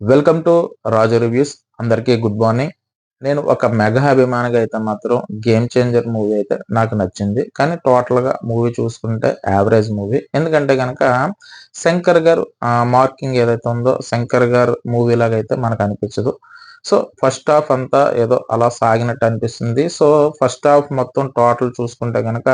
Welcome to Raju reviews. అందరికీ good morning. నేను ఒక మెగా అభిమానిగా అయితే మాత్రం 'గేమ్ చేంజర్' మూవీ అయితే నాకు నచ్చింది. కానీ టోటల్‌గా మూవీ చూసుకుంటే యావరేజ్ మూవీ. ఎందుకంటే గనక శంకర్ గారు మార్కింగ్ ఏదైతే ఉందో శంకర్ గారు మూవీ లాగా అయితే మనకు అనిపించదు. సో, ఫస్ట్ హాఫ్ అంతా ఏదో అలా సాగినట్టు అనిపిస్తుంది. సో, ఫస్ట్ హాఫ్ మొత్తం టోటల్ చూసుకుంటే గనక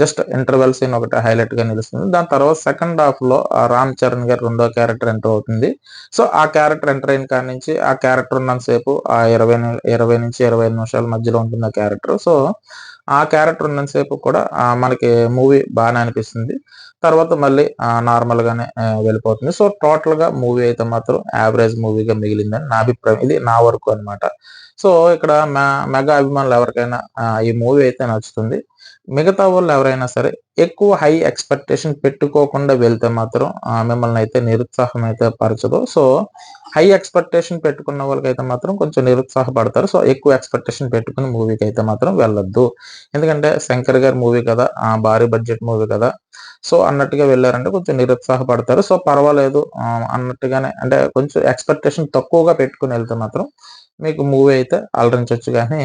జస్ట్ ఇంటర్వెల్ సీన్ ఒకటి హైలైట్‌గా నిలుస్తుంది. దాని తర్వాత సెకండ్ హాఫ్‌లో రామ్ చరణ్ గారి రెండో క్యారెక్టర్ ఎంటర్ అవుతుంది. సో, ఆ క్యారెక్టర్ ఎంటర్ అయిన కాడి నుంచి ఆ క్యారెక్టర్ ఉన్నంత సేపు ఆ 20-25 నిమిషాల మధ్యలో ఉంటుంది ఆ క్యారెక్టర్. సో, ఆ క్యారెక్టర్ ఉన్నంత సేపు కూడా మనకి మూవీ బానే అనిపిస్తుంది. తర్వాత మళ్ళీ నార్మల్‌గానే వెళ్ళిపోతుంది. సో, టోటల్‌గా మూవీ అయితే మాత్రం యావరేజ్ మూవీగా మిగిలిందని నా అభిప్రాయం. ఇది నా వరకు అన్నమాట. సో, ఇక్కడ మెగా అభిమానులు ఎవరికైనా ఈ మూవీ అయితే నచ్చుతుంది. మిగతా వాళ్ళు ఎవరైనా సరే ఎక్కువ హై ఎక్స్‌పెక్టేషన్ పెట్టుకోకుండా వెళ్తే మాత్రం మిమ్మల్ని అయితే నిరుత్సాహం అయితే పరచదు. సో, హై ఎక్స్‌పెక్టేషన్ పెట్టుకున్న వాళ్ళకైతే మాత్రం కొంచెం నిరుత్సాహపడతారు. సో, ఎక్కువ ఎక్స్‌పెక్టేషన్ పెట్టుకొని మూవీకైతే మాత్రం వెళ్ళొద్దు. ఎందుకంటే 'శంకర్' గారి మూవీ కదా! భారీ బడ్జెట్ మూవీ కదా! సో, అన్నట్టుగా వెళ్లారంటే కొంచెం నిరుత్సాహపడతారు. సో, పర్వాలేదు అన్నట్టుగానే అంటే కొంచెం ఎక్స్‌పెక్టేషన్ తక్కువగా పెట్టుకొని ఎళ్తే మాత్రం మీకు మూవీ అయితే అలరించొచ్చు గానీ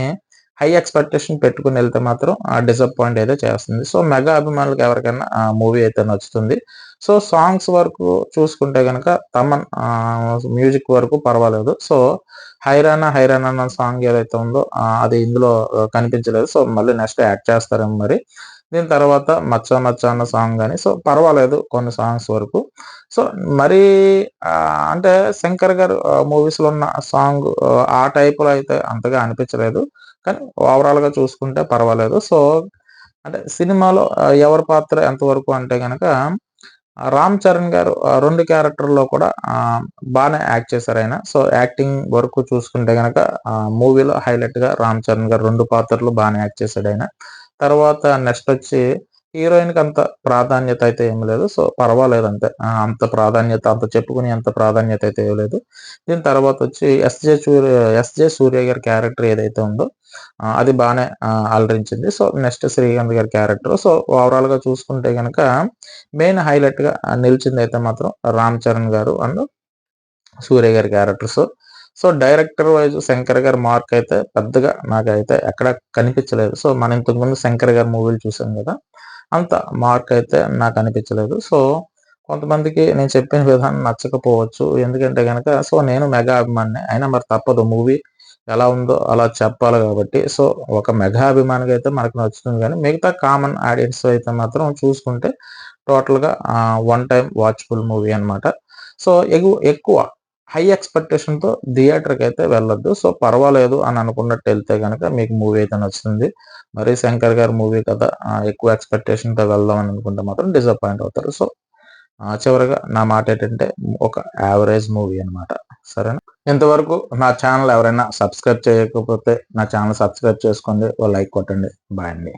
హై ఎక్స్‌పెక్టేషన్ పెట్టుకొనెళ్తే మాత్రం డిసప్పాయింట్ అయితే చేస్తుంది. సో, మెగా అభిమానులకి ఎవరికైనా ఆ మూవీ అయితే నచ్చుతుంది. సో, సాంగ్స్ వరకు చూసుకుంటే గనక తమన్ మ్యూజిక్ వరకు పర్వాలేదు. సో, 'హైరానా హైరానా' అన్న సాంగ్ ఏదైతే ఉందో అది ఇందులో కనిపించలేదు. సో, మళ్ళీ నెక్స్ట్ యాడ్ చేస్తారేమో మరి. దీని తర్వాత 'మచ్చా మచ్చా' అన్న సాంగ్ గాని సో, పర్వాలేదు కొన్ని సాంగ్స్ వరకు. సో, మరీ అంటే 'శంకర్' గారు మూవీస్‌లో ఉన్న సాంగ్ ఆ టైప్‌లో అయితే అంతగా అనిపించలేదు. కానీ ఓవరాల్‌గా చూసుకుంటే పర్వాలేదు. సో, అంటే సినిమాలో ఎవరి పాత్ర ఎంతవరకు అంటే గనక 'రామ్ చరణ్' గారు 2 క్యారెక్టర్‌లో కూడా బానే యాక్ట్ చేశారాయన. సో, యాక్టింగ్ వరకు చూసుకుంటే గనక మూవీలో హైలైట్‌గా 'రామ్ చరణ్' గారు 2 పాత్రలు బానే యాక్ట్ చేశాడాయన. తర్వాత నెక్స్టొచ్చి హీరోయిన్‌కి అంత ప్రాధాన్యత అయితే ఏమి లేదు. సో, పర్వాలేదు అంతే. అంత ప్రాధాన్యత అంత చెప్పుకునేంత ప్రాధాన్యత అయితే ఇవ్వలేదు. దీని తర్వాతొచ్చి 'ఎస్‌జే సూర్య' గారి క్యారెక్టర్ ఏదైతే ఉందో అది బానే అలరించింది. సో, నెక్స్ట్ 'శ్రీకాంత్' గారి క్యారెక్టర్. సో, ఓవరాల్‌గా చూసుకుంటే గనక మెయిన్ హైలైట్‌గా నిలిచిందైతే మాత్రం 'రామ్ చరణ్' గారు అండ్ 'సూర్య' గారి characters. So, director wise 'Shankar' గారి మార్క్ అయితే పెద్దగా నాకైతే ఎక్కడ కనిపించలేదు. సో, మనం ఇంతకుముందు 'శంకర్' గారి మూవీలు చూసాం గదా! అంత మార్క్ అయితే నాకనిపించలేదు. సో, కొంతమందికి నేను చెప్పిన విధానం నచ్చకపోవచ్చు. ఎందుకంటే గనక సో, నేను మెగా అభిమానినే. అయినా మరి తప్పదు మూవీ ఎలా ఉందో అలా చెప్పాలి గాబట్టి. సో, ఒక మెగా అభిమానిగా అయితే మనకు నచ్చుతుంది గానీ, మిగతా కామన్ ఆడియన్స్ అయితే మాత్రం చూసుకుంటే టోటల్‌గా వన్ టైమ్ వాచబుల్ మూవీ అన్నమాట. సో, ఎక్కువ హై ఎక్స్‌పెక్టేషన్‌తో థియేటర్‌కైతే వెళ్ళొద్దు. సో, పర్వాలేదు అని అనుకున్నట్టు ఎళ్తే గనక మీకు మూవీ అయితే నచ్చుతుంది. మరి 'శంకర్' గారి మూవీ కదా! ఎక్కువ ఎక్స్‌పెక్టేషన్‌తో వెళ్దాం అని అనుకుంటే మాత్రం డిసప్పాయింట్ అవుతారు. సో, చివరగా నా మాటేంటంటే ఒక యావరేజ్ మూవీ అన్నమాట. సరేనా? ఇంతవరకు నా ఛానెల్ ఎవరైనా సబ్స్క్రైబ్ చేయకపోతే నా ఛానెల్ సబ్స్క్రైబ్ చేసుకోండి. ఓ లైక్ కొట్టండి. బాయ్ అండి.